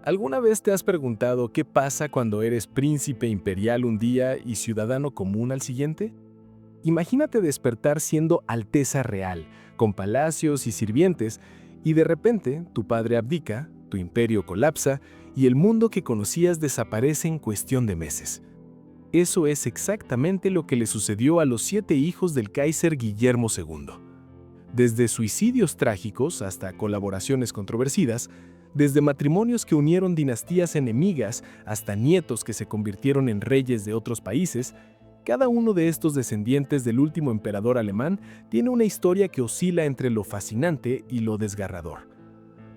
¿Alguna vez te has preguntado qué pasa cuando eres príncipe imperial un día y ciudadano común al siguiente? Imagínate despertar siendo Alteza Real, con palacios y sirvientes, y de repente tu padre abdica, tu imperio colapsa y el mundo que conocías desaparece en cuestión de meses. Eso es exactamente lo que le sucedió a los 7 hijos del Kaiser Guillermo II. Desde suicidios trágicos hasta colaboraciones controvertidas, desde matrimonios que unieron dinastías enemigas hasta nietos que se convirtieron en reyes de otros países, cada uno de estos descendientes del último emperador alemán tiene una historia que oscila entre lo fascinante y lo desgarrador.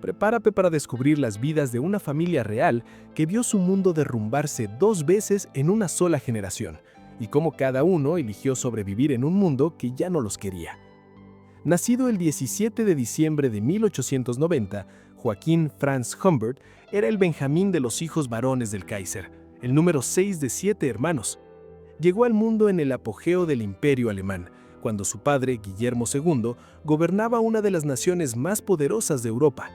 Prepárate para descubrir las vidas de una familia real que vio su mundo derrumbarse 2 veces en una sola generación, y cómo cada uno eligió sobrevivir en un mundo que ya no los quería. Nacido el 17 de diciembre de 1890, Joachim Franz Humbert era el Benjamín de los hijos varones del Kaiser, el número 6 de 7 hermanos. Llegó al mundo en el apogeo del Imperio Alemán, cuando su padre, Guillermo II, gobernaba una de las naciones más poderosas de Europa.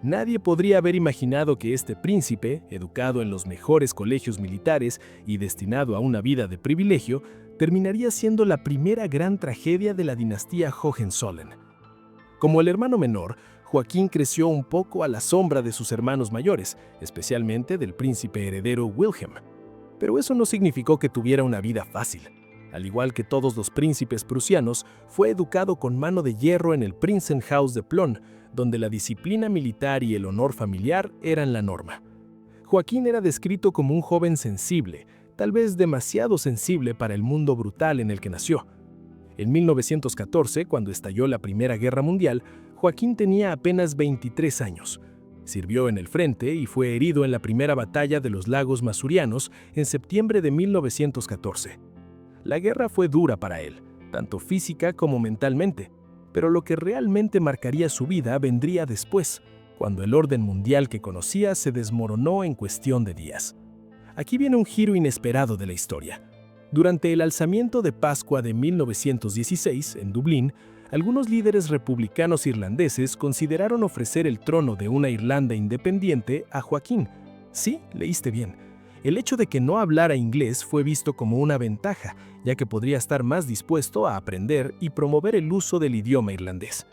Nadie podría haber imaginado que este príncipe, educado en los mejores colegios militares y destinado a una vida de privilegio, terminaría siendo la primera gran tragedia de la dinastía Hohenzollern. Como el hermano menor, Joaquín creció un poco a la sombra de sus hermanos mayores, especialmente del príncipe heredero Wilhelm. Pero eso no significó que tuviera una vida fácil. Al igual que todos los príncipes prusianos, fue educado con mano de hierro en el Prinzenhaus de Plön, donde la disciplina militar y el honor familiar eran la norma. Joaquín era descrito como un joven sensible, tal vez demasiado sensible para el mundo brutal en el que nació. En 1914, cuando estalló la Primera Guerra Mundial, Joaquín tenía apenas 23 años. Sirvió en el frente y fue herido en la primera batalla de los lagos Masurianos en septiembre de 1914. La guerra fue dura para él, tanto física como mentalmente, pero lo que realmente marcaría su vida vendría después, cuando el orden mundial que conocía se desmoronó en cuestión de días. Aquí viene un giro inesperado de la historia. Durante el alzamiento de Pascua de 1916, en Dublín, algunos líderes republicanos irlandeses consideraron ofrecer el trono de una Irlanda independiente a Joaquín. Sí, leíste bien. El hecho de que no hablara inglés fue visto como una ventaja, ya que podría estar más dispuesto a aprender y promover el uso del idioma irlandés.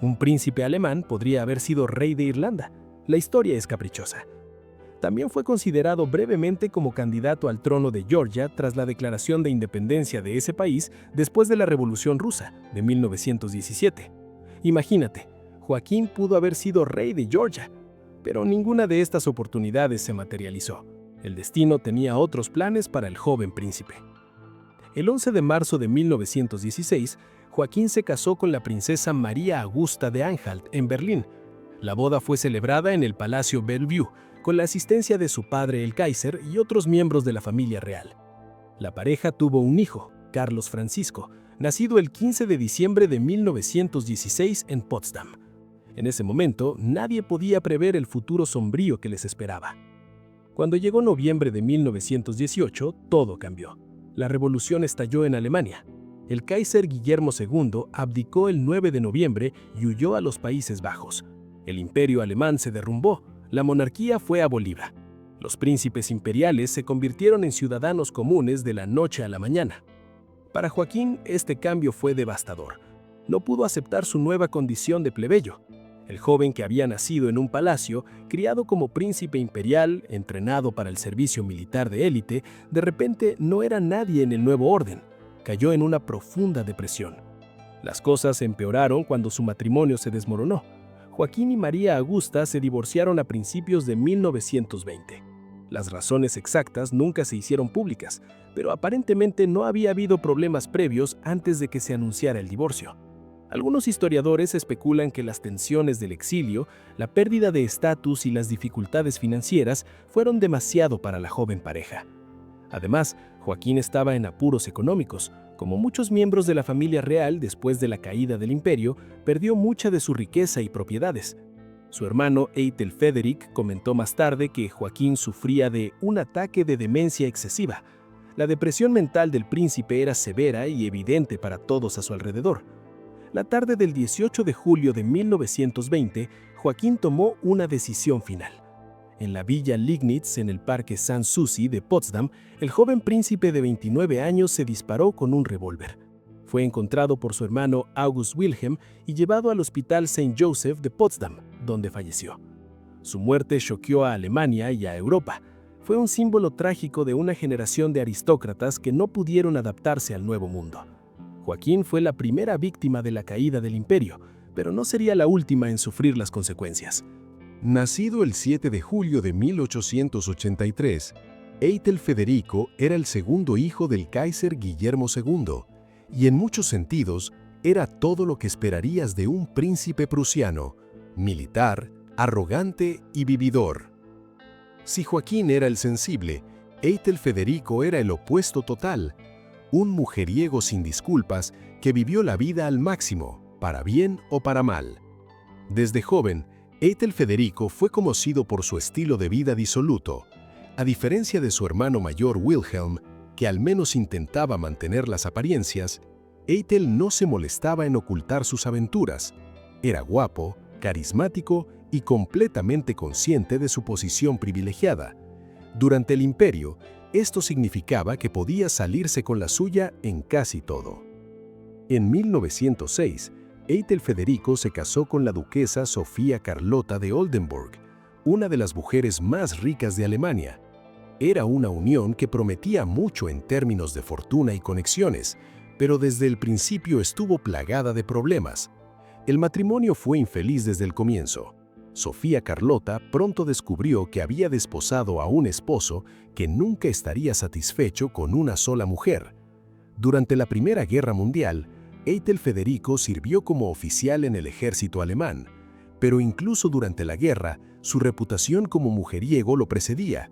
Un príncipe alemán podría haber sido rey de Irlanda. La historia es caprichosa. También fue considerado brevemente como candidato al trono de Georgia tras la declaración de independencia de ese país después de la Revolución Rusa de 1917. Imagínate, Joaquín pudo haber sido rey de Georgia, pero ninguna de estas oportunidades se materializó. El destino tenía otros planes para el joven príncipe. El 11 de marzo de 1916, Joaquín se casó con la princesa María Augusta de Anhalt en Berlín. La boda fue celebrada en el Palacio Bellevue, con la asistencia de su padre el Kaiser y otros miembros de la familia real. La pareja tuvo un hijo, Carlos Francisco, nacido el 15 de diciembre de 1916 en Potsdam. En ese momento, nadie podía prever el futuro sombrío que les esperaba. Cuando llegó noviembre de 1918, todo cambió. La revolución estalló en Alemania. El Kaiser Guillermo II abdicó el 9 de noviembre y huyó a los Países Bajos. El imperio alemán se derrumbó. La monarquía fue abolida. Los príncipes imperiales se convirtieron en ciudadanos comunes de la noche a la mañana. Para Joaquín, este cambio fue devastador. No pudo aceptar su nueva condición de plebeyo. El joven que había nacido en un palacio, criado como príncipe imperial, entrenado para el servicio militar de élite, de repente no era nadie en el nuevo orden. Cayó en una profunda depresión. Las cosas empeoraron cuando su matrimonio se desmoronó. Joaquín y María Augusta se divorciaron a principios de 1920. Las razones exactas nunca se hicieron públicas, pero aparentemente no había habido problemas previos antes de que se anunciara el divorcio. Algunos historiadores especulan que las tensiones del exilio, la pérdida de estatus y las dificultades financieras fueron demasiado para la joven pareja. Además, Joaquín estaba en apuros económicos. Como muchos miembros de la familia real, después de la caída del imperio, perdió mucha de su riqueza y propiedades. Su hermano Eitel Frederick comentó más tarde que Joaquín sufría de un ataque de demencia excesiva. La depresión mental del príncipe era severa y evidente para todos a su alrededor. La tarde del 18 de julio de 1920, Joaquín tomó una decisión final. En la villa Liegnitz, en el parque Sanssouci de Potsdam, el joven príncipe de 29 años se disparó con un revólver. Fue encontrado por su hermano August Wilhelm y llevado al hospital Saint Joseph de Potsdam, donde falleció. Su muerte choqueó a Alemania y a Europa. Fue un símbolo trágico de una generación de aristócratas que no pudieron adaptarse al nuevo mundo. Joaquín fue la primera víctima de la caída del imperio, pero no sería la última en sufrir las consecuencias. Nacido el 7 de julio de 1883, Eitel Federico era el segundo hijo del Kaiser Guillermo II, y en muchos sentidos era todo lo que esperarías de un príncipe prusiano: militar, arrogante y vividor. Si Joaquín era el sensible, Eitel Federico era el opuesto total, un mujeriego sin disculpas que vivió la vida al máximo, para bien o para mal. Desde joven, Eitel Federico fue conocido por su estilo de vida disoluto. A diferencia de su hermano mayor Wilhelm, que al menos intentaba mantener las apariencias, Eitel no se molestaba en ocultar sus aventuras. Era guapo, carismático y completamente consciente de su posición privilegiada. Durante el imperio, esto significaba que podía salirse con la suya en casi todo. En 1906, Eitel Federico se casó con la duquesa Sofía Carlota de Oldenburg, una de las mujeres más ricas de Alemania. Era una unión que prometía mucho en términos de fortuna y conexiones, pero desde el principio estuvo plagada de problemas. El matrimonio fue infeliz desde el comienzo. Sofía Carlota pronto descubrió que había desposado a un esposo que nunca estaría satisfecho con una sola mujer. Durante la Primera Guerra Mundial, Eitel Federico sirvió como oficial en el ejército alemán, pero incluso durante la guerra, su reputación como mujeriego lo precedía.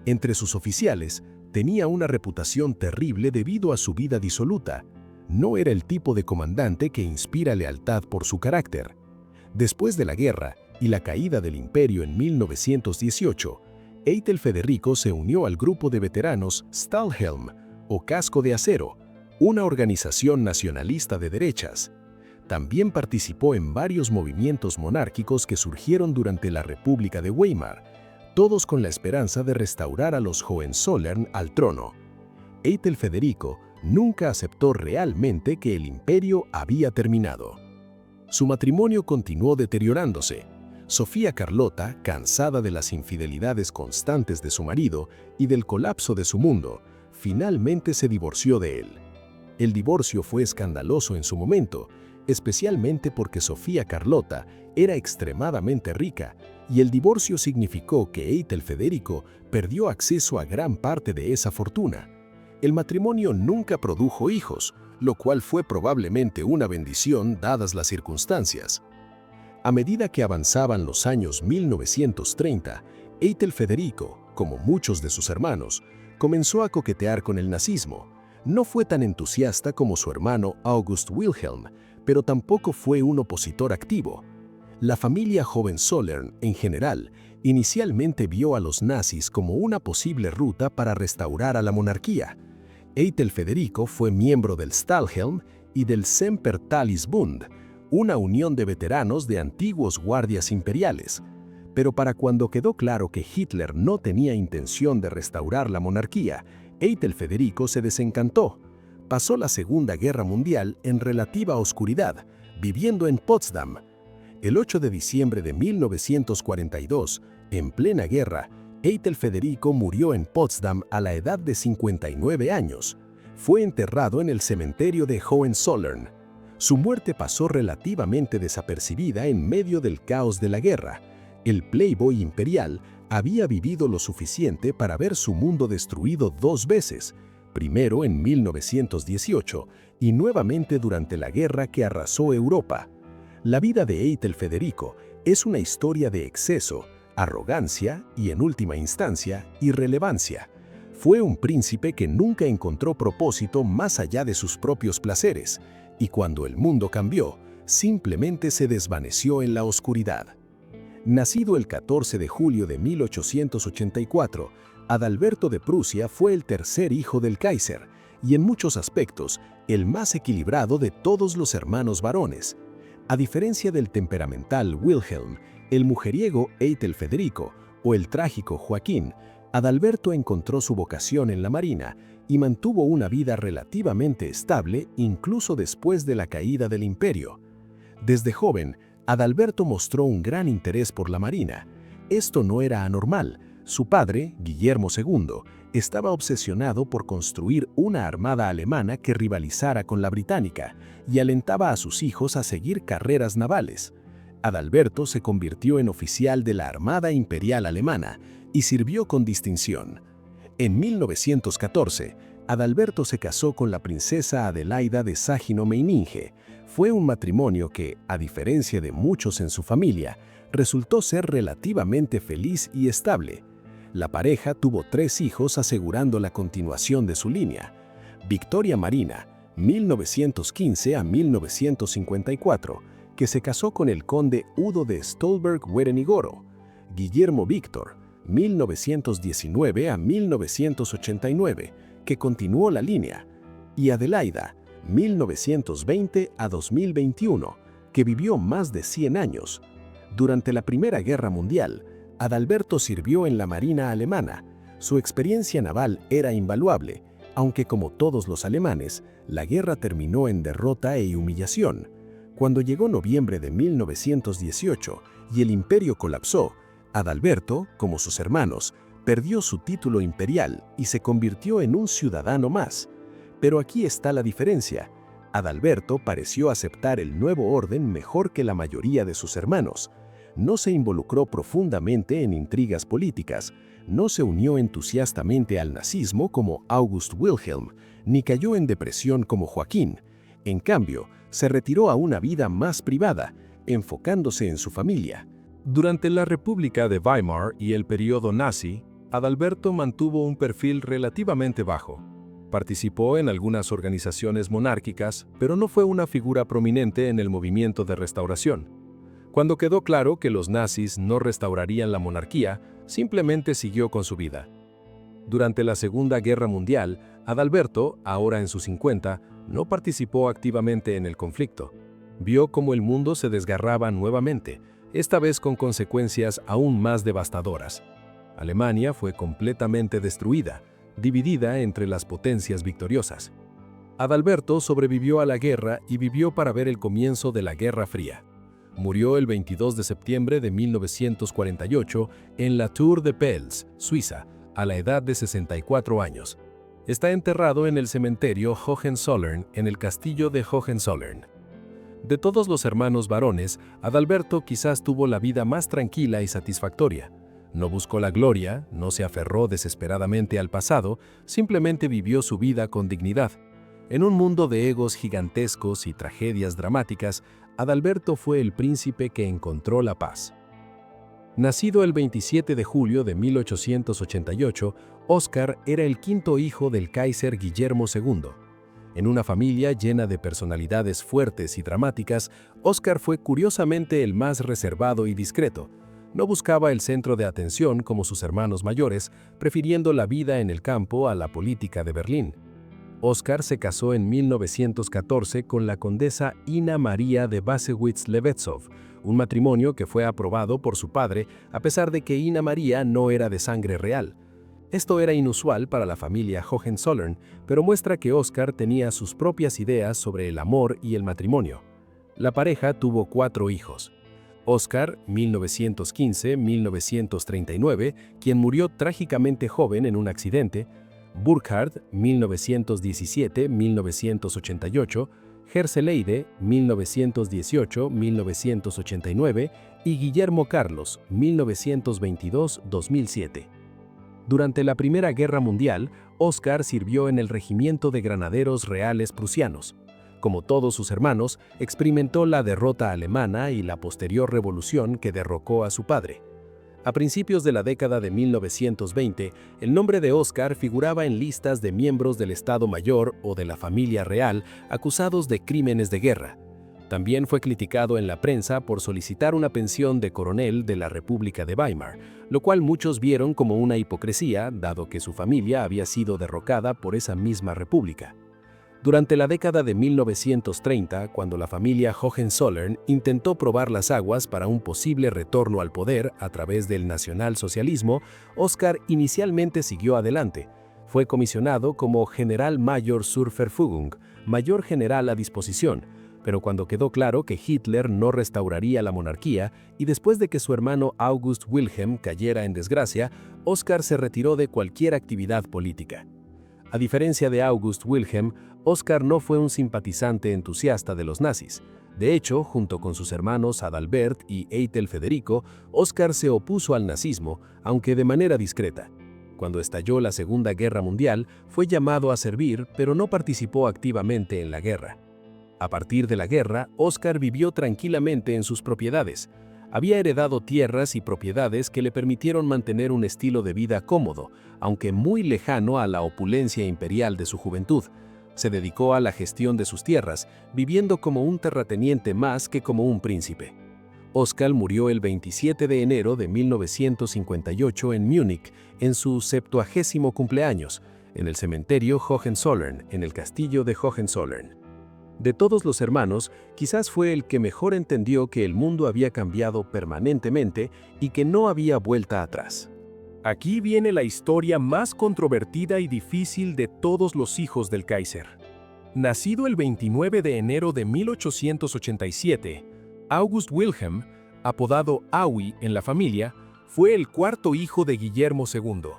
Entre sus oficiales, tenía una reputación terrible debido a su vida disoluta. No era el tipo de comandante que inspira lealtad por su carácter. Después de la guerra y la caída del imperio en 1918, Eitel Federico se unió al grupo de veteranos Stahlhelm, o Casco de Acero, una organización nacionalista de derechas. También participó en varios movimientos monárquicos que surgieron durante la República de Weimar, todos con la esperanza de restaurar a los Hohenzollern al trono. Eitel Federico nunca aceptó realmente que el imperio había terminado. Su matrimonio continuó deteriorándose. Sofía Carlota, cansada de las infidelidades constantes de su marido y del colapso de su mundo, finalmente se divorció de él. El divorcio fue escandaloso en su momento, especialmente porque Sofía Carlota era extremadamente rica, y el divorcio significó que Eitel Federico perdió acceso a gran parte de esa fortuna. El matrimonio nunca produjo hijos, lo cual fue probablemente una bendición dadas las circunstancias. A medida que avanzaban los años 1930, Eitel Federico, como muchos de sus hermanos, comenzó a coquetear con el nazismo. No fue tan entusiasta como su hermano August Wilhelm, pero tampoco fue un opositor activo. La familia Hohenzollern, en general, inicialmente vio a los nazis como una posible ruta para restaurar a la monarquía. Eitel Federico fue miembro del Stahlhelm y del Sempertalis-Bund, una unión de veteranos de antiguos guardias imperiales. Pero para cuando quedó claro que Hitler no tenía intención de restaurar la monarquía, Eitel Federico se desencantó. Pasó la Segunda Guerra Mundial en relativa oscuridad, viviendo en Potsdam. El 8 de diciembre de 1942, en plena guerra, Eitel Federico murió en Potsdam a la edad de 59 años. Fue enterrado en el cementerio de Hohenzollern. Su muerte pasó relativamente desapercibida en medio del caos de la guerra. El playboy imperial había vivido lo suficiente para ver su mundo destruido 2 veces, primero en 1918 y nuevamente durante la guerra que arrasó Europa. La vida de Eitel Federico es una historia de exceso, arrogancia y, en última instancia, irrelevancia. Fue un príncipe que nunca encontró propósito más allá de sus propios placeres, y cuando el mundo cambió, simplemente se desvaneció en la oscuridad. Nacido el 14 de julio de 1884, Adalberto de Prusia fue el tercer hijo del Kaiser y en muchos aspectos el más equilibrado de todos los hermanos varones. A diferencia del temperamental Wilhelm, el mujeriego Eitel Federico o el trágico Joaquín, Adalberto encontró su vocación en la Marina y mantuvo una vida relativamente estable incluso después de la caída del imperio. Desde joven, Adalberto mostró un gran interés por la Marina. Esto no era anormal. Su padre, Guillermo II, estaba obsesionado por construir una armada alemana que rivalizara con la británica y alentaba a sus hijos a seguir carreras navales. Adalberto se convirtió en oficial de la Armada Imperial Alemana y sirvió con distinción. En 1914, Adalberto se casó con la princesa Adelaida de Ságino-Meininge. Fue un matrimonio que, a diferencia de muchos en su familia, resultó ser relativamente feliz y estable. La pareja tuvo 3 hijos asegurando la continuación de su línea. Victoria Marina, 1915 a 1954, que se casó con el conde Udo de Stolberg-Werenigoro. Guillermo Víctor, 1919 a 1989, que continuó la línea. Y Adelaida, 1920 a 2021, que vivió más de 100 años. Durante la Primera Guerra Mundial, Adalberto sirvió en la Marina alemana. Su experiencia naval era invaluable, aunque como todos los alemanes, la guerra terminó en derrota e humillación. Cuando llegó noviembre de 1918 y el imperio colapsó, Adalberto, como sus hermanos, perdió su título imperial y se convirtió en un ciudadano más. Pero aquí está la diferencia. Adalberto pareció aceptar el nuevo orden mejor que la mayoría de sus hermanos. No se involucró profundamente en intrigas políticas, no se unió entusiastamente al nazismo como August Wilhelm, ni cayó en depresión como Joaquín. En cambio, se retiró a una vida más privada, enfocándose en su familia. Durante la República de Weimar y el periodo nazi, Adalberto mantuvo un perfil relativamente bajo. Participó en algunas organizaciones monárquicas, pero no fue una figura prominente en el movimiento de restauración. Cuando quedó claro que los nazis no restaurarían la monarquía, simplemente siguió con su vida. Durante la Segunda Guerra Mundial, Adalberto, ahora en sus 50, no participó activamente en el conflicto. Vio cómo el mundo se desgarraba nuevamente, esta vez con consecuencias aún más devastadoras. Alemania fue completamente destruida, dividida entre las potencias victoriosas. Adalberto sobrevivió a la guerra y vivió para ver el comienzo de la Guerra Fría. Murió el 22 de septiembre de 1948 en La Tour-de-Pels, Suiza, a la edad de 64 años. Está enterrado en el cementerio Hohenzollern, en el castillo de Hohenzollern. De todos los hermanos varones, Adalberto quizás tuvo la vida más tranquila y satisfactoria. No buscó la gloria, no se aferró desesperadamente al pasado, simplemente vivió su vida con dignidad. En un mundo de egos gigantescos y tragedias dramáticas, Adalberto fue el príncipe que encontró la paz. Nacido el 27 de julio de 1888, Óscar era el quinto hijo del Kaiser Guillermo II. En una familia llena de personalidades fuertes y dramáticas, Óscar fue curiosamente el más reservado y discreto. No buscaba el centro de atención como sus hermanos mayores, prefiriendo la vida en el campo a la política de Berlín. Óscar se casó en 1914 con la condesa Ina María de Basewitz-Levetzov, un matrimonio que fue aprobado por su padre a pesar de que Ina María no era de sangre real. Esto era inusual para la familia Hohenzollern, pero muestra que Óscar tenía sus propias ideas sobre el amor y el matrimonio. La pareja tuvo 4 hijos. Óscar, 1915-1939, quien murió trágicamente joven en un accidente; Burkhard, 1917-1988, Herzeleide, 1918-1989, y Guillermo Carlos, 1922-2007. Durante la Primera Guerra Mundial, Óscar sirvió en el Regimiento de Granaderos Reales Prusianos. Como todos sus hermanos, experimentó la derrota alemana y la posterior revolución que derrocó a su padre. A principios de la década de 1920, el nombre de Óscar figuraba en listas de miembros del Estado Mayor o de la familia real acusados de crímenes de guerra. También fue criticado en la prensa por solicitar una pensión de coronel de la República de Weimar, lo cual muchos vieron como una hipocresía, dado que su familia había sido derrocada por esa misma república. Durante la década de 1930, cuando la familia Hohenzollern intentó probar las aguas para un posible retorno al poder a través del nacionalsocialismo, Oskar inicialmente siguió adelante. Fue comisionado como Generalmajor zur Verfügung, mayor general a disposición, pero cuando quedó claro que Hitler no restauraría la monarquía y después de que su hermano August Wilhelm cayera en desgracia, Oskar se retiró de cualquier actividad política. A diferencia de August Wilhelm, Oskar no fue un simpatizante entusiasta de los nazis. De hecho, junto con sus hermanos Adalbert y Eitel Federico, Oskar se opuso al nazismo, aunque de manera discreta. Cuando estalló la Segunda Guerra Mundial, fue llamado a servir, pero no participó activamente en la guerra. A partir de la guerra, Oskar vivió tranquilamente en sus propiedades. Había heredado tierras y propiedades que le permitieron mantener un estilo de vida cómodo, aunque muy lejano a la opulencia imperial de su juventud. Se dedicó a la gestión de sus tierras, viviendo como un terrateniente más que como un príncipe. Oskar murió el 27 de enero de 1958 en Múnich, en su 70º cumpleaños, en el cementerio Hohenzollern, en el castillo de Hohenzollern. De todos los hermanos, quizás fue el que mejor entendió que el mundo había cambiado permanentemente y que no había vuelta atrás. Aquí viene la historia más controvertida y difícil de todos los hijos del Kaiser. Nacido el 29 de enero de 1887, August Wilhelm, apodado Aui en la familia, fue el cuarto hijo de Guillermo II,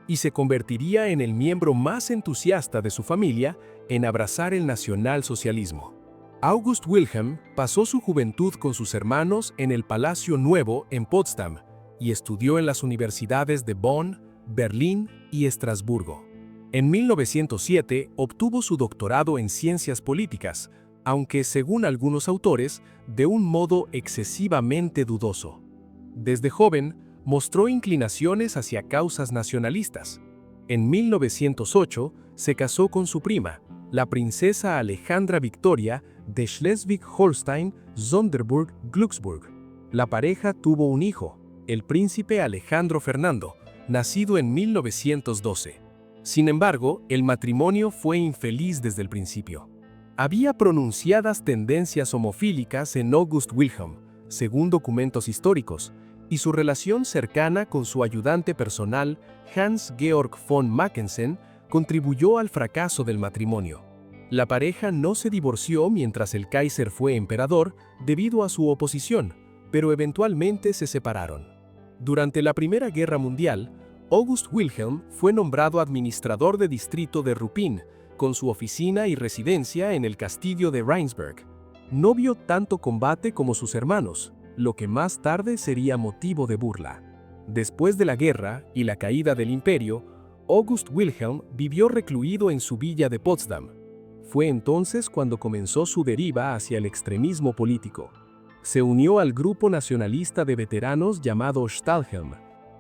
y se convertiría en el miembro más entusiasta de su familia en abrazar el nacionalsocialismo. August Wilhelm pasó su juventud con sus hermanos en el Palacio Nuevo en Potsdam y estudió en las universidades de Bonn, Berlín y Estrasburgo. En 1907 obtuvo su doctorado en ciencias políticas, aunque según algunos autores, de un modo excesivamente dudoso. Desde joven, mostró inclinaciones hacia causas nacionalistas. En 1908 se casó con su prima, la princesa Alejandra Victoria de Schleswig-Holstein-Sonderburg-Glücksburg. La pareja tuvo un hijo, el príncipe Alejandro Fernando, nacido en 1912. Sin embargo, el matrimonio fue infeliz desde el principio. Había pronunciadas tendencias homofílicas en August Wilhelm, según documentos históricos, y su relación cercana con su ayudante personal, Hans-Georg von Mackensen, contribuyó al fracaso del matrimonio. La pareja no se divorció mientras el Kaiser fue emperador debido a su oposición, pero eventualmente se separaron. Durante la Primera Guerra Mundial, August Wilhelm fue nombrado administrador de distrito de Ruppin, con su oficina y residencia en el castillo de Rheinsberg. No vio tanto combate como sus hermanos, lo que más tarde sería motivo de burla. Después de la guerra y la caída del imperio, August Wilhelm vivió recluido en su villa de Potsdam. Fue entonces cuando comenzó su deriva hacia el extremismo político. Se unió al grupo nacionalista de veteranos llamado Stahlhelm.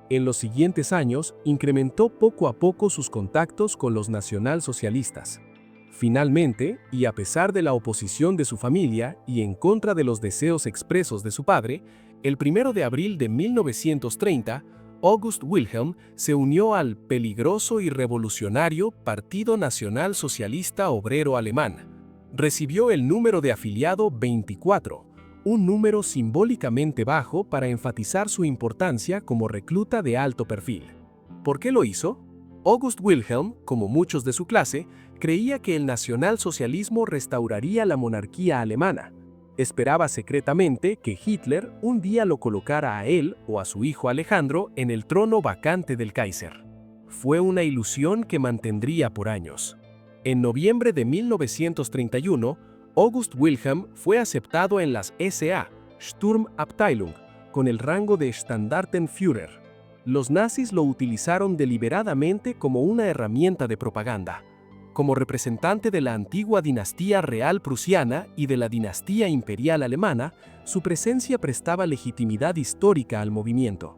En los siguientes años, incrementó poco a poco sus contactos con los nacionalsocialistas. Finalmente, y a pesar de la oposición de su familia y en contra de los deseos expresos de su padre, el 1 de abril de 1930, August Wilhelm se unió al peligroso y revolucionario Partido Nacional Socialista Obrero Alemán. Recibió el número de afiliado 24, un número simbólicamente bajo para enfatizar su importancia como recluta de alto perfil. ¿Por qué lo hizo? August Wilhelm, como muchos de su clase, creía que el nacionalsocialismo restauraría la monarquía alemana. Esperaba secretamente que Hitler un día lo colocara a él o a su hijo Alejandro en el trono vacante del Kaiser. Fue una ilusión que mantendría por años. En noviembre de 1931, August Wilhelm fue aceptado en las SA, Sturmabteilung, con el rango de Standartenführer. Los nazis lo utilizaron deliberadamente como una herramienta de propaganda. Como representante de la antigua dinastía real prusiana y de la dinastía imperial alemana, su presencia prestaba legitimidad histórica al movimiento.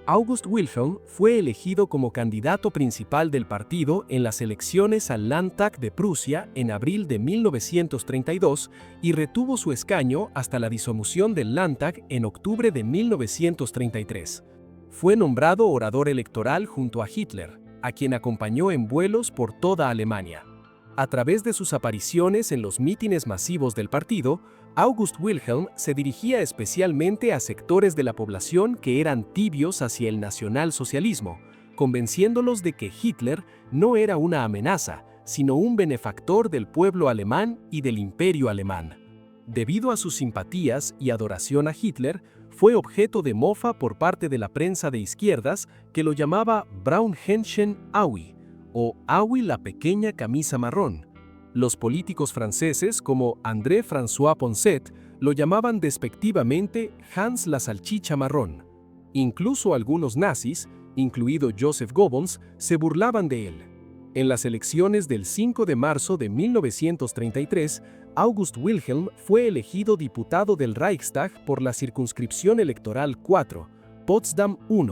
August Wilhelm fue elegido como candidato principal del partido en las elecciones al Landtag de Prusia en abril de 1932 y retuvo su escaño hasta la disolución del Landtag en octubre de 1933. Fue nombrado orador electoral junto a Hitler, a quien acompañó en vuelos por toda Alemania. A través de sus apariciones en los mítines masivos del partido, August Wilhelm se dirigía especialmente a sectores de la población que eran tibios hacia el nacionalsocialismo, convenciéndolos de que Hitler no era una amenaza, sino un benefactor del pueblo alemán y del imperio alemán. Debido a sus simpatías y adoración a Hitler, fue objeto de mofa por parte de la prensa de izquierdas que lo llamaba Braunhändchen Aui, o Aui la pequeña camisa marrón. Los políticos franceses como André-François Poncet lo llamaban despectivamente Hans la salchicha marrón. Incluso algunos nazis, incluido Joseph Goebbels, se burlaban de él. En las elecciones del 5 de marzo de 1933, August Wilhelm fue elegido diputado del Reichstag por la circunscripción electoral 4, Potsdam I,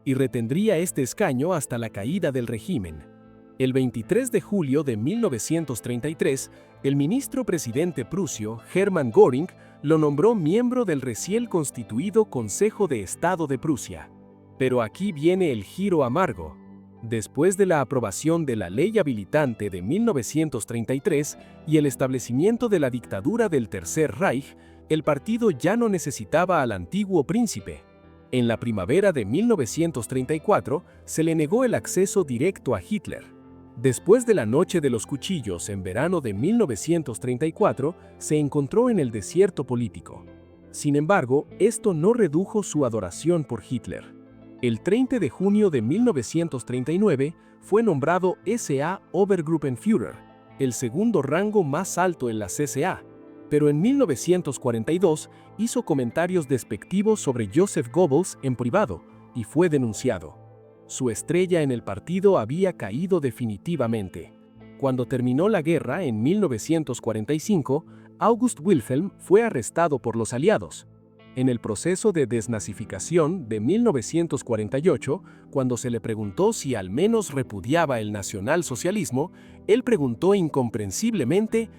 y retendría este escaño hasta la caída del régimen. El 23 de julio de 1933, el ministro presidente prusio Hermann Göring lo nombró miembro del recién constituido Consejo de Estado de Prusia. Pero aquí viene el giro amargo. Después de la aprobación de la ley habilitante de 1933 y el establecimiento de la dictadura del Tercer Reich, el partido ya no necesitaba al antiguo príncipe. En la primavera de 1934 se le negó el acceso directo a Hitler. Después de la Noche de los Cuchillos en verano de 1934, se encontró en el desierto político. Sin embargo, esto no redujo su adoración por Hitler. El 30 de junio de 1939 fue nombrado SA Obergruppenführer, el segundo rango más alto en la CSA, pero en 1942 hizo comentarios despectivos sobre Joseph Goebbels en privado y fue denunciado. Su estrella en el partido había caído definitivamente. Cuando terminó la guerra en 1945, August Wilhelm fue arrestado por los aliados. En el proceso de desnazificación de 1948, cuando se le preguntó si al menos repudiaba el nacionalsocialismo, él preguntó incomprensiblemente,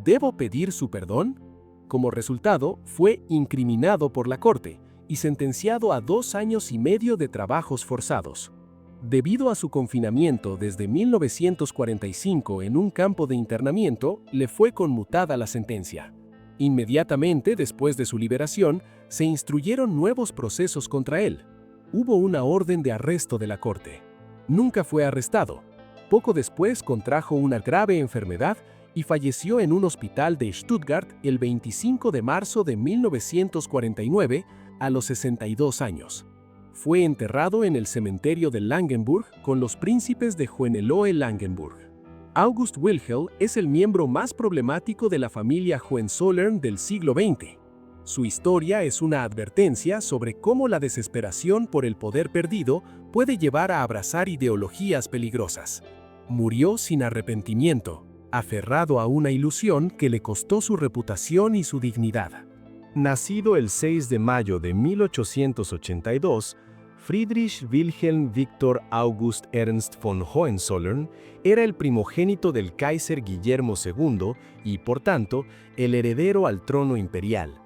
¿debo pedir su perdón? Como resultado, fue incriminado por la corte y sentenciado a 2 años y medio de trabajos forzados. Debido a su confinamiento desde 1945 en un campo de internamiento, le fue conmutada la sentencia. Inmediatamente después de su liberación, se instruyeron nuevos procesos contra él. Hubo una orden de arresto de la corte. Nunca fue arrestado. Poco después contrajo una grave enfermedad y falleció en un hospital de Stuttgart el 25 de marzo de 1949 a los 62 años. Fue enterrado en el cementerio de Langenburg con los príncipes de Hohenlohe-Langenburg. August Wilhelm es el miembro más problemático de la familia Hohenzollern del siglo XX. Su historia es una advertencia sobre cómo la desesperación por el poder perdido puede llevar a abrazar ideologías peligrosas. Murió sin arrepentimiento, aferrado a una ilusión que le costó su reputación y su dignidad. Nacido el 6 de mayo de 1882, Friedrich Wilhelm Victor August Ernst von Hohenzollern era el primogénito del Kaiser Guillermo II y, por tanto, el heredero al trono imperial.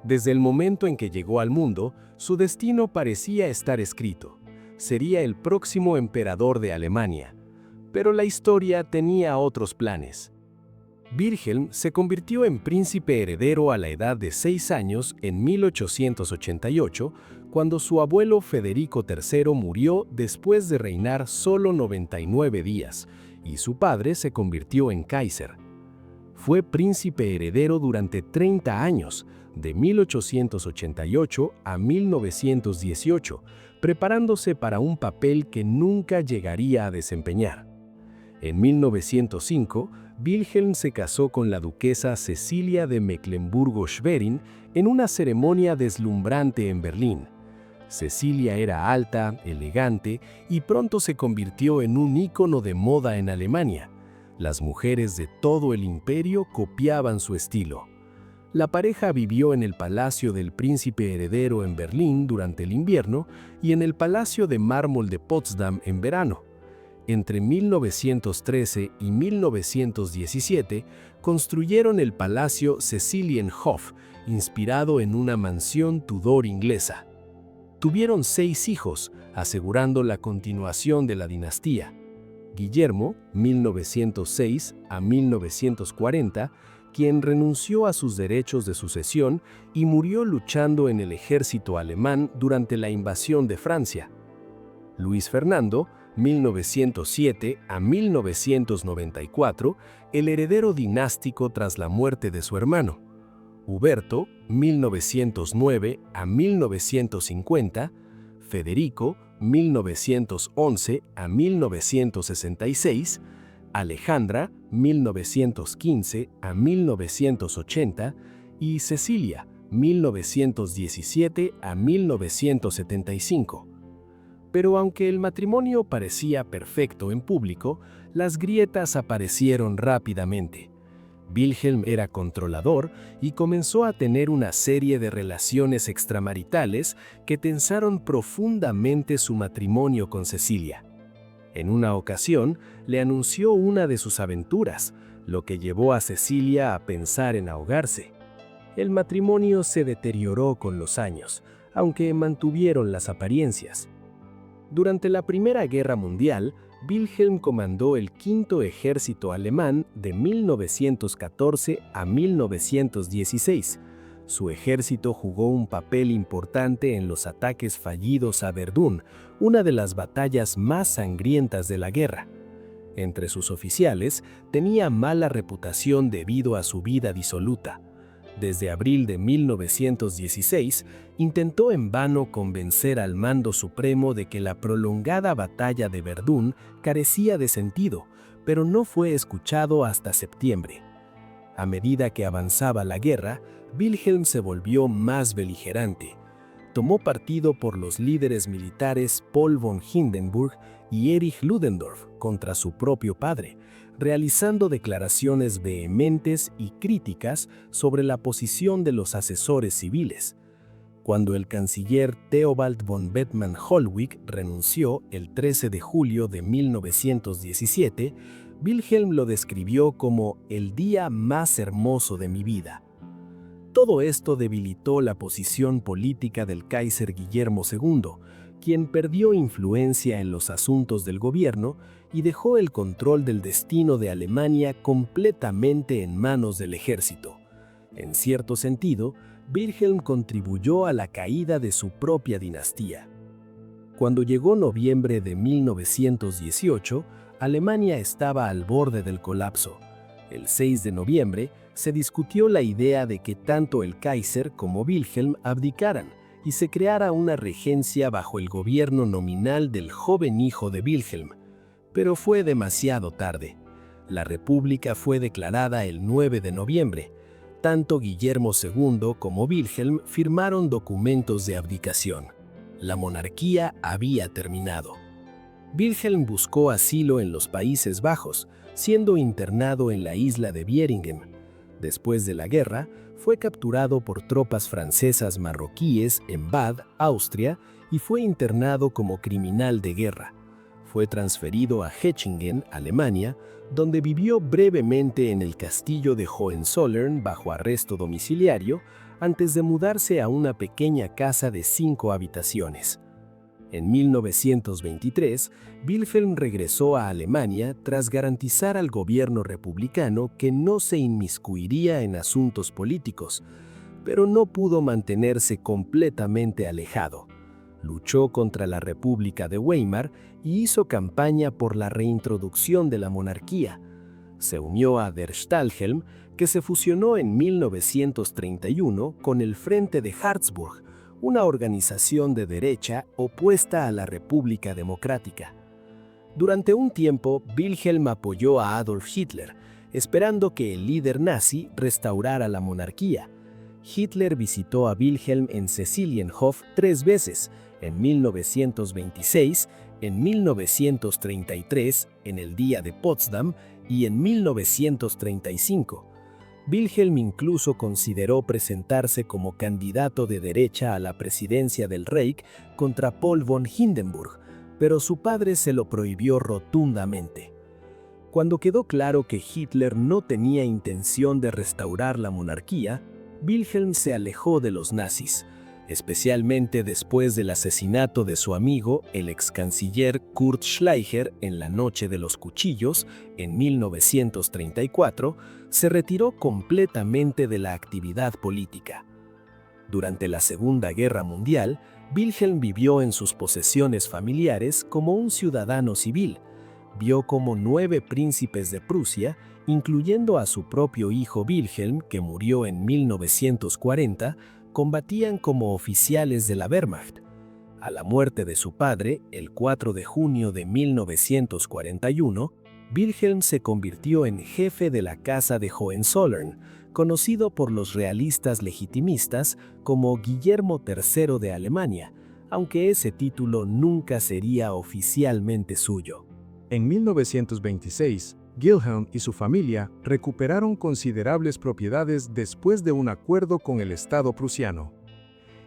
Desde el momento en que llegó al mundo, su destino parecía estar escrito. Sería el próximo emperador de Alemania. Pero la historia tenía otros planes. Wilhelm se convirtió en príncipe heredero a la edad de 6 años en 1888, cuando su abuelo Federico III murió después de reinar solo 99 días, y su padre se convirtió en Kaiser. Fue príncipe heredero durante 30 años, de 1888 a 1918, preparándose para un papel que nunca llegaría a desempeñar. En 1905, Wilhelm se casó con la duquesa Cecilia de Mecklemburgo-Schwerin en una ceremonia deslumbrante en Berlín. Cecilia era alta, elegante y pronto se convirtió en un ícono de moda en Alemania. Las mujeres de todo el imperio copiaban su estilo. La pareja vivió en el Palacio del Príncipe Heredero en Berlín durante el invierno y en el Palacio de Mármol de Potsdam en verano. Entre 1913 y 1917 construyeron el Palacio Cecilienhof, inspirado en una mansión Tudor inglesa. Tuvieron 6 hijos, asegurando la continuación de la dinastía. Guillermo, 1906 a 1940, quien renunció a sus derechos de sucesión y murió luchando en el ejército alemán durante la invasión de Francia. Luis Fernando, 1907 a 1994, el heredero dinástico tras la muerte de su hermano. Huberto, 1909 a 1950, Federico, 1911 a 1966, Alejandra, 1915 a 1980 y Cecilia, 1917 a 1975. Pero aunque el matrimonio parecía perfecto en público, las grietas aparecieron rápidamente. Wilhelm era controlador y comenzó a tener una serie de relaciones extramaritales que tensaron profundamente su matrimonio con Cecilia. En una ocasión, le anunció una de sus aventuras, lo que llevó a Cecilia a pensar en ahogarse. El matrimonio se deterioró con los años, aunque mantuvieron las apariencias. Durante la Primera Guerra Mundial, Wilhelm comandó el Quinto Ejército Alemán de 1914 a 1916. Su ejército jugó un papel importante en los ataques fallidos a Verdún, una de las batallas más sangrientas de la guerra. Entre sus oficiales, tenía mala reputación debido a su vida disoluta. Desde abril de 1916, intentó en vano convencer al mando supremo de que la prolongada batalla de Verdún carecía de sentido, pero no fue escuchado hasta septiembre. A medida que avanzaba la guerra, Wilhelm se volvió más beligerante. Tomó partido por los líderes militares Paul von Hindenburg y Erich Ludendorff contra su propio padre, realizando declaraciones vehementes y críticas sobre la posición de los asesores civiles. Cuando el canciller Theobald von Bethmann-Hollweg renunció el 13 de julio de 1917, Wilhelm lo describió como el día más hermoso de mi vida. Todo esto debilitó la posición política del Kaiser Guillermo II, quien perdió influencia en los asuntos del gobierno y dejó el control del destino de Alemania completamente en manos del ejército. En cierto sentido, Wilhelm contribuyó a la caída de su propia dinastía. Cuando llegó noviembre de 1918, Alemania estaba al borde del colapso. El 6 de noviembre se discutió la idea de que tanto el Kaiser como Wilhelm abdicaran y se creara una regencia bajo el gobierno nominal del joven hijo de Wilhelm. Pero fue demasiado tarde. La república fue declarada el 9 de noviembre. Tanto Guillermo II como Wilhelm firmaron documentos de abdicación. La monarquía había terminado. Wilhelm buscó asilo en los Países Bajos, siendo internado en la isla de Wieringen. Después de la guerra, fue capturado por tropas francesas marroquíes en Bad, Austria, y fue internado como criminal de guerra. Fue transferido a Hechingen, Alemania, donde vivió brevemente en el castillo de Hohenzollern bajo arresto domiciliario, antes de mudarse a una pequeña casa de 5 habitaciones. En 1923, Wilhelm regresó a Alemania tras garantizar al gobierno republicano que no se inmiscuiría en asuntos políticos, pero no pudo mantenerse completamente alejado. Luchó contra la República de Weimar y hizo campaña por la reintroducción de la monarquía. Se unió a Der Stahlhelm, que se fusionó en 1931 con el Frente de Harzburg, una organización de derecha opuesta a la República Democrática. Durante un tiempo, Wilhelm apoyó a Adolf Hitler, esperando que el líder nazi restaurara la monarquía. Hitler visitó a Wilhelm en Cecilienhof 3 veces, en 1926, en 1933, en el Día de Potsdam y en 1935. Wilhelm incluso consideró presentarse como candidato de derecha a la presidencia del Reich contra Paul von Hindenburg, pero su padre se lo prohibió rotundamente. Cuando quedó claro que Hitler no tenía intención de restaurar la monarquía, Wilhelm se alejó de los nazis. especialmente después del asesinato de su amigo, el ex canciller Kurt Schleicher, en la Noche de los Cuchillos, en 1934, se retiró completamente de la actividad política. Durante la Segunda Guerra Mundial, Wilhelm vivió en sus posesiones familiares como un ciudadano civil. Vio cómo 9 príncipes de Prusia, incluyendo a su propio hijo Wilhelm, que murió en 1940, combatían como oficiales de la Wehrmacht. A la muerte de su padre, el 4 de junio de 1941, Wilhelm se convirtió en jefe de la Casa de Hohenzollern, conocido por los realistas legitimistas como Guillermo III de Alemania, aunque ese título nunca sería oficialmente suyo. En 1926, Wilhelm y su familia recuperaron considerables propiedades después de un acuerdo con el Estado prusiano.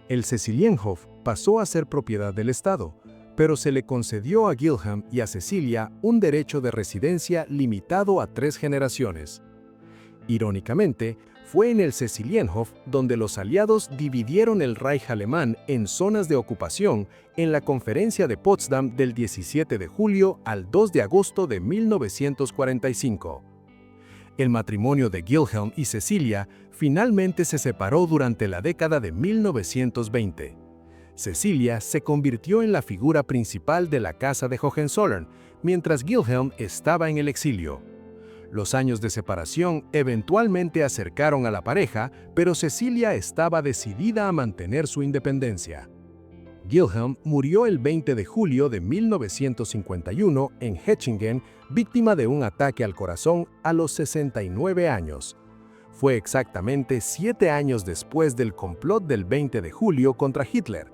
El Cecilienhof pasó a ser propiedad del Estado, pero se le concedió a Wilhelm y a Cecilia un derecho de residencia limitado a 3 generaciones. Irónicamente, fue en el Cecilienhof donde los aliados dividieron el Reich alemán en zonas de ocupación en la Conferencia de Potsdam del 17 de julio al 2 de agosto de 1945. El matrimonio de Wilhelm y Cecilia finalmente se separó durante la década de 1920. Cecilia se convirtió en la figura principal de la Casa de Hohenzollern, mientras Wilhelm estaba en el exilio. Los años de separación eventualmente acercaron a la pareja, pero Cecilia estaba decidida a mantener su independencia. Wilhelm murió el 20 de julio de 1951 en Hechingen, víctima de un ataque al corazón a los 69 años. Fue exactamente 7 años después del complot del 20 de julio contra Hitler.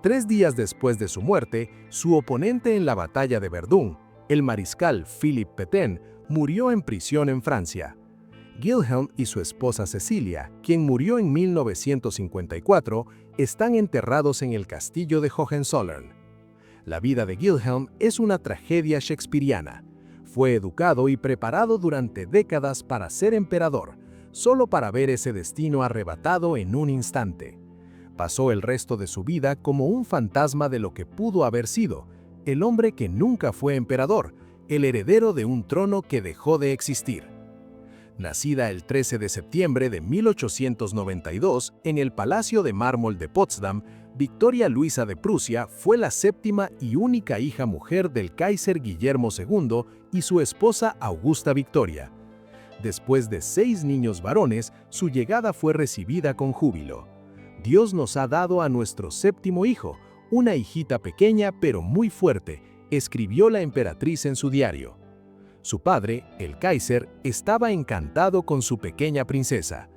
3 días después de su muerte, su oponente en la batalla de Verdún, el mariscal Philippe Pétain, murió en prisión en Francia. Wilhelm y su esposa Cecilia, quien murió en 1954, están enterrados en el castillo de Hohenzollern. La vida de Wilhelm es una tragedia shakespeariana. Fue educado y preparado durante décadas para ser emperador, solo para ver ese destino arrebatado en un instante. Pasó el resto de su vida como un fantasma de lo que pudo haber sido, el hombre que nunca fue emperador, el heredero de un trono que dejó de existir. Nacida el 13 de septiembre de 1892 en el Palacio de Mármol de Potsdam, Victoria Luisa de Prusia fue la 7ª y única hija mujer del Kaiser Guillermo II y su esposa Augusta Victoria. Después de 6 niños varones, su llegada fue recibida con júbilo. Dios nos ha dado a nuestro 7º hijo, una hijita pequeña pero muy fuerte, escribió la emperatriz en su diario. Su padre, el Kaiser, estaba encantado con su pequeña princesa.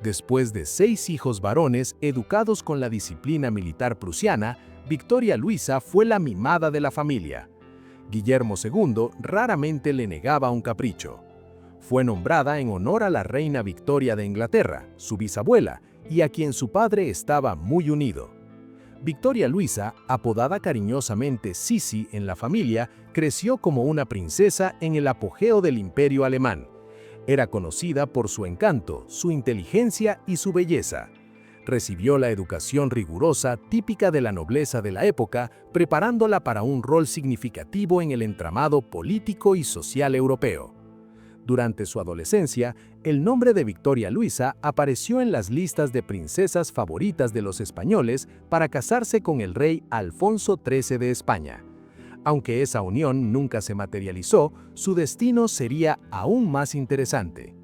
Después de 6 hijos varones educados con la disciplina militar prusiana, Victoria Luisa fue la mimada de la familia. Guillermo II raramente le negaba un capricho. Fue nombrada en honor a la reina Victoria de Inglaterra, su bisabuela, y a quien su padre estaba muy unido. Victoria Luisa, apodada cariñosamente Sisi en la familia, creció como una princesa en el apogeo del Imperio alemán. Era conocida por su encanto, su inteligencia y su belleza. Recibió la educación rigurosa típica de la nobleza de la época, preparándola para un rol significativo en el entramado político y social europeo. Durante su adolescencia, el nombre de Victoria Luisa apareció en las listas de princesas favoritas de los españoles para casarse con el rey Alfonso XIII de España. Aunque esa unión nunca se materializó, su destino sería aún más interesante.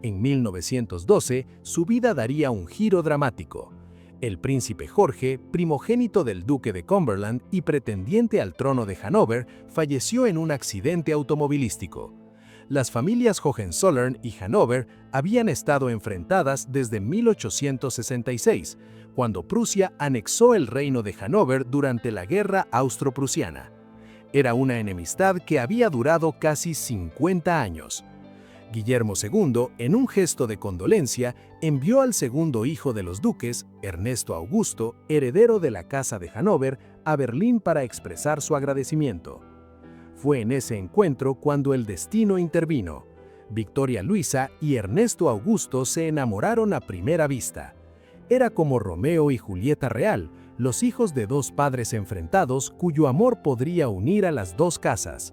En 1912, su vida daría un giro dramático. El príncipe Jorge, primogénito del duque de Cumberland y pretendiente al trono de Hannover, falleció en un accidente automovilístico. Las familias Hohenzollern y Hannover habían estado enfrentadas desde 1866, cuando Prusia anexó el reino de Hannover durante la Guerra Austro-Prusiana. Era una enemistad que había durado casi 50 años. Guillermo II, en un gesto de condolencia, envió al segundo hijo de los duques, Ernesto Augusto, heredero de la Casa de Hannover, a Berlín para expresar su agradecimiento. Fue en ese encuentro cuando el destino intervino. Victoria Luisa y Ernesto Augusto se enamoraron a primera vista. Era como Romeo y Julieta real, los hijos de dos padres enfrentados cuyo amor podría unir a las dos casas.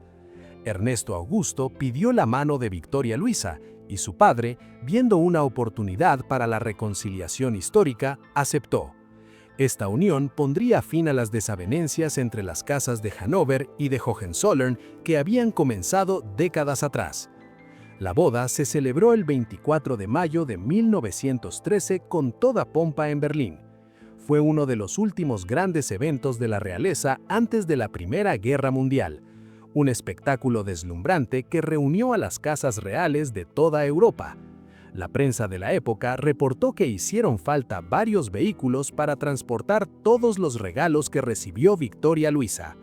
Ernesto Augusto pidió la mano de Victoria Luisa, y su padre, viendo una oportunidad para la reconciliación histórica, aceptó. Esta unión pondría fin a las desavenencias entre las casas de Hannover y de Hohenzollern que habían comenzado décadas atrás. La boda se celebró el 24 de mayo de 1913 con toda pompa en Berlín. Fue uno de los últimos grandes eventos de la realeza antes de la Primera Guerra Mundial, un espectáculo deslumbrante que reunió a las casas reales de toda Europa. La prensa de la época reportó que hicieron falta varios vehículos para transportar todos los regalos que recibió Victoria Luisa.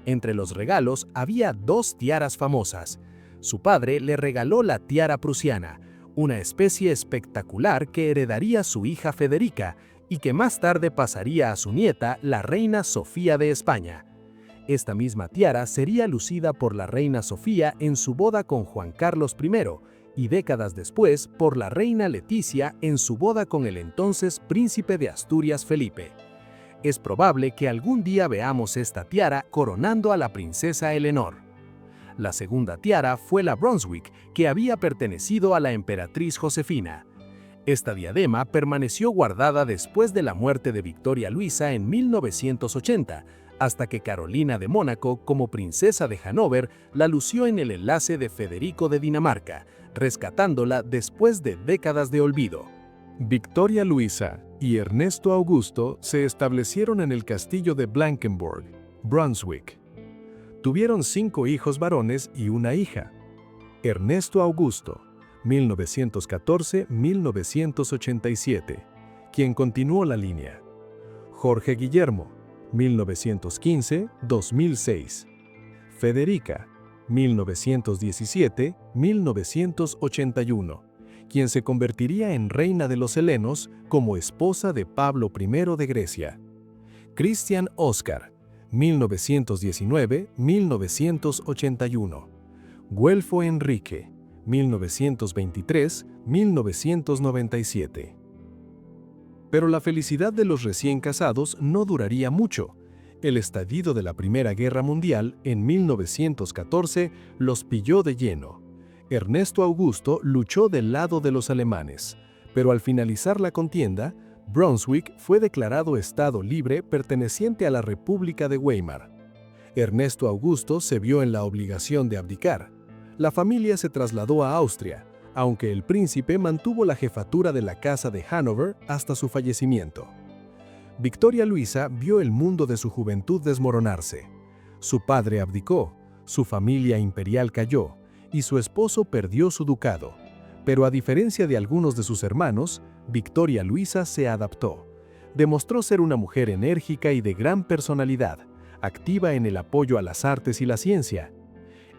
Entre los regalos había dos tiaras famosas. Su padre le regaló la tiara prusiana, una especie espectacular que heredaría su hija Federica y que más tarde pasaría a su nieta, la reina Sofía de España. Esta misma tiara sería lucida por la reina Sofía en su boda con Juan Carlos I y décadas después por la reina Leticia en su boda con el entonces príncipe de Asturias Felipe. Es probable que algún día veamos esta tiara coronando a la princesa Eleonor. La segunda tiara fue la Brunswick, que había pertenecido a la emperatriz Josefina. Esta diadema permaneció guardada después de la muerte de Victoria Luisa en 1980, hasta que Carolina de Mónaco, como princesa de Hannover, la lució en el enlace de Federico de Dinamarca, rescatándola después de décadas de olvido. Victoria Luisa y Ernesto Augusto se establecieron en el castillo de Blankenburg, Brunswick. Tuvieron 5 hijos varones y una hija. Ernesto Augusto, 1914-1987, quien continuó la línea. Jorge Guillermo, 1915-2006. Federica, 1917-1981, quien se convertiría en reina de los helenos como esposa de Pablo I de Grecia. Christian Oscar, 1919-1981. Guelfo Enrique, 1923-1997. Pero la felicidad de los recién casados no duraría mucho. El estallido de la Primera Guerra Mundial en 1914 los pilló de lleno. Ernesto Augusto luchó del lado de los alemanes, pero al finalizar la contienda, Brunswick fue declarado Estado libre perteneciente a la República de Weimar. Ernesto Augusto se vio en la obligación de abdicar. La familia se trasladó a Austria, aunque el príncipe mantuvo la jefatura de la Casa de Hannover hasta su fallecimiento. Victoria Luisa vio el mundo de su juventud desmoronarse. Su padre abdicó, su familia imperial cayó, y su esposo perdió su ducado. Pero a diferencia de algunos de sus hermanos, Victoria Luisa se adaptó. Demostró ser una mujer enérgica y de gran personalidad, activa en el apoyo a las artes y la ciencia.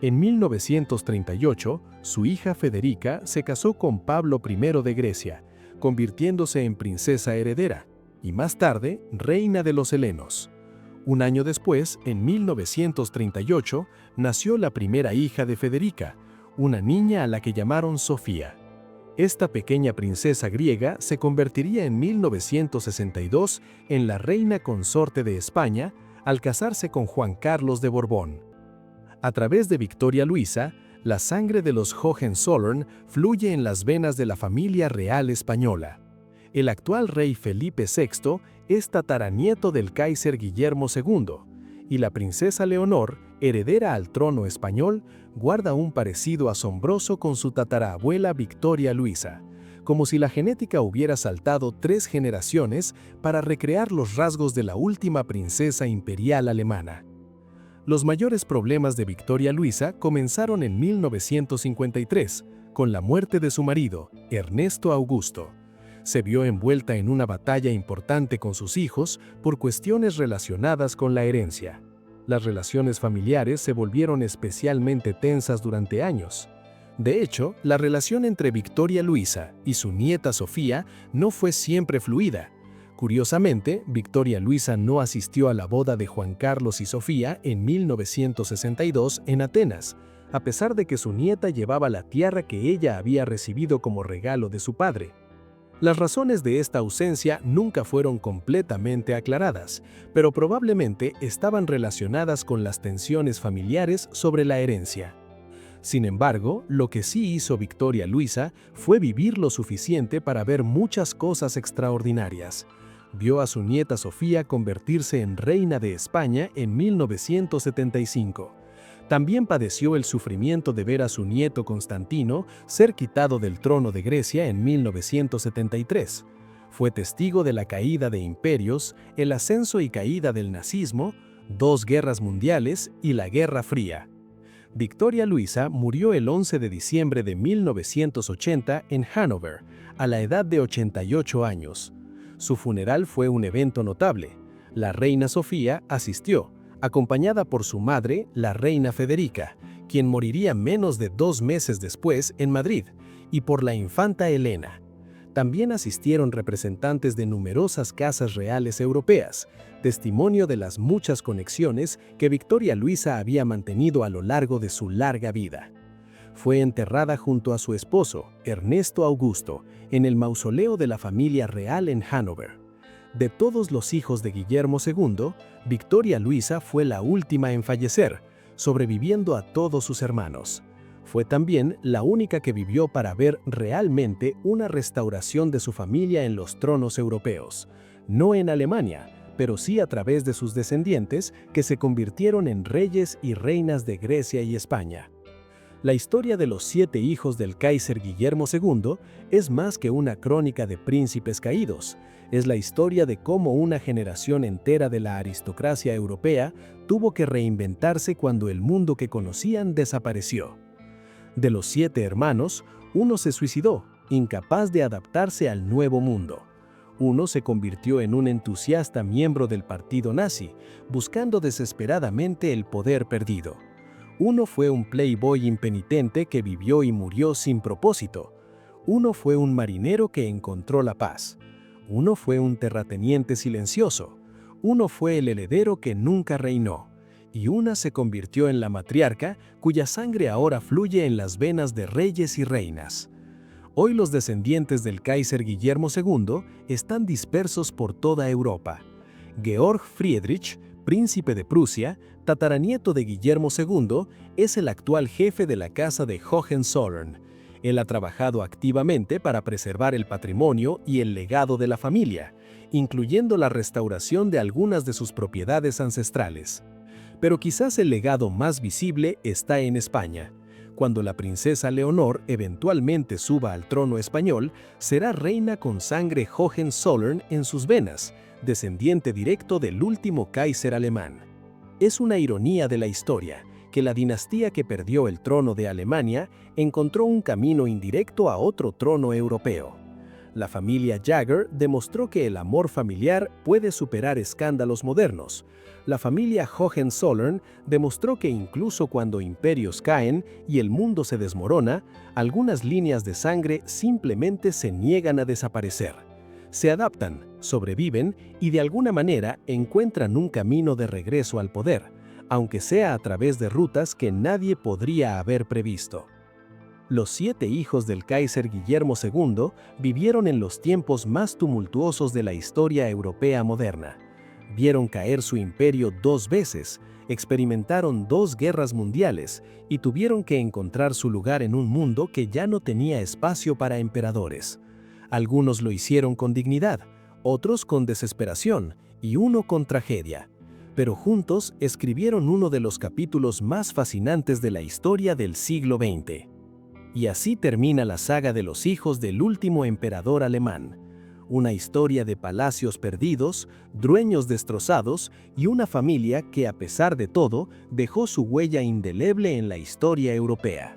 En 1938, su hija Federica se casó con Pablo I de Grecia, convirtiéndose en princesa heredera, y más tarde, reina de los helenos. Un año después, en 1938, nació la primera hija de Federica, una niña a la que llamaron Sofía. Esta pequeña princesa griega se convertiría en 1962 en la reina consorte de España al casarse con Juan Carlos de Borbón. A través de Victoria Luisa, la sangre de los Hohenzollern fluye en las venas de la familia real española. El actual rey Felipe VI es tataranieto del Kaiser Guillermo II, y la princesa Leonor, heredera al trono español, guarda un parecido asombroso con su tatarabuela Victoria Luisa, como si la genética hubiera saltado 3 generaciones para recrear los rasgos de la última princesa imperial alemana. Los mayores problemas de Victoria Luisa comenzaron en 1953, con la muerte de su marido, Ernesto Augusto. Se vio envuelta en una batalla importante con sus hijos por cuestiones relacionadas con la herencia. Las relaciones familiares se volvieron especialmente tensas durante años. De hecho, la relación entre Victoria Luisa y su nieta Sofía no fue siempre fluida. Curiosamente, Victoria Luisa no asistió a la boda de Juan Carlos y Sofía en 1962 en Atenas, a pesar de que su nieta llevaba la tiara que ella había recibido como regalo de su padre. Las razones de esta ausencia nunca fueron completamente aclaradas, pero probablemente estaban relacionadas con las tensiones familiares sobre la herencia. Sin embargo, lo que sí hizo Victoria Luisa fue vivir lo suficiente para ver muchas cosas extraordinarias. Vio a su nieta Sofía convertirse en reina de España en 1975. También padeció el sufrimiento de ver a su nieto Constantino ser quitado del trono de Grecia en 1973. Fue testigo de la caída de imperios, el ascenso y caída del nazismo, 2 guerras mundiales y la Guerra Fría. Victoria Luisa murió el 11 de diciembre de 1980 en Hannover, a la edad de 88 años. Su funeral fue un evento notable. La reina Sofía asistió, acompañada por su madre, la reina Federica, quien moriría menos de 2 meses después en Madrid, y por la infanta Elena. También asistieron representantes de numerosas casas reales europeas, testimonio de las muchas conexiones que Victoria Luisa había mantenido a lo largo de su larga vida. Fue enterrada junto a su esposo, Ernesto Augusto, en el mausoleo de la familia real en Hannover. De todos los hijos de Guillermo II, Victoria Luisa fue la última en fallecer, sobreviviendo a todos sus hermanos. Fue también la única que vivió para ver realmente una restauración de su familia en los tronos europeos, no en Alemania, pero sí a través de sus descendientes que se convirtieron en reyes y reinas de Grecia y España. La historia de los 7 hijos del Kaiser Guillermo II es más que una crónica de príncipes caídos. Es la historia de cómo una generación entera de la aristocracia europea tuvo que reinventarse cuando el mundo que conocían desapareció. De los 7 hermanos, uno se suicidó, incapaz de adaptarse al nuevo mundo. Uno se convirtió en un entusiasta miembro del partido nazi, buscando desesperadamente el poder perdido. Uno fue un playboy impenitente que vivió y murió sin propósito. Uno fue un marinero que encontró la paz. Uno fue un terrateniente silencioso. Uno fue el heredero que nunca reinó. Y una se convirtió en la matriarca cuya sangre ahora fluye en las venas de reyes y reinas. Hoy los descendientes del Kaiser Guillermo II están dispersos por toda Europa. Georg Friedrich, príncipe de Prusia, tataranieto de Guillermo II, es el actual jefe de la Casa de Hohenzollern. Él ha trabajado activamente para preservar el patrimonio y el legado de la familia, incluyendo la restauración de algunas de sus propiedades ancestrales. Pero quizás el legado más visible está en España. Cuando la princesa Leonor eventualmente suba al trono español, será reina con sangre Hohenzollern en sus venas, descendiente directo del último Kaiser alemán. Es una ironía de la historia que la dinastía que perdió el trono de Alemania encontró un camino indirecto a otro trono europeo. La familia Jagger demostró que el amor familiar puede superar escándalos modernos. La familia Hohenzollern demostró que incluso cuando imperios caen y el mundo se desmorona, algunas líneas de sangre simplemente se niegan a desaparecer. Se adaptan, sobreviven y de alguna manera encuentran un camino de regreso al poder, aunque sea a través de rutas que nadie podría haber previsto. Los 7 hijos del Kaiser Guillermo II vivieron en los tiempos más tumultuosos de la historia europea moderna. Vieron caer su imperio 2 veces, experimentaron 2 guerras mundiales y tuvieron que encontrar su lugar en un mundo que ya no tenía espacio para emperadores. Algunos lo hicieron con dignidad, otros con desesperación y uno con tragedia. Pero juntos escribieron uno de los capítulos más fascinantes de la historia del siglo XX. Y así termina la saga de los hijos del último emperador alemán. Una historia de palacios perdidos, dueños destrozados y una familia que, a pesar de todo, dejó su huella indeleble en la historia europea.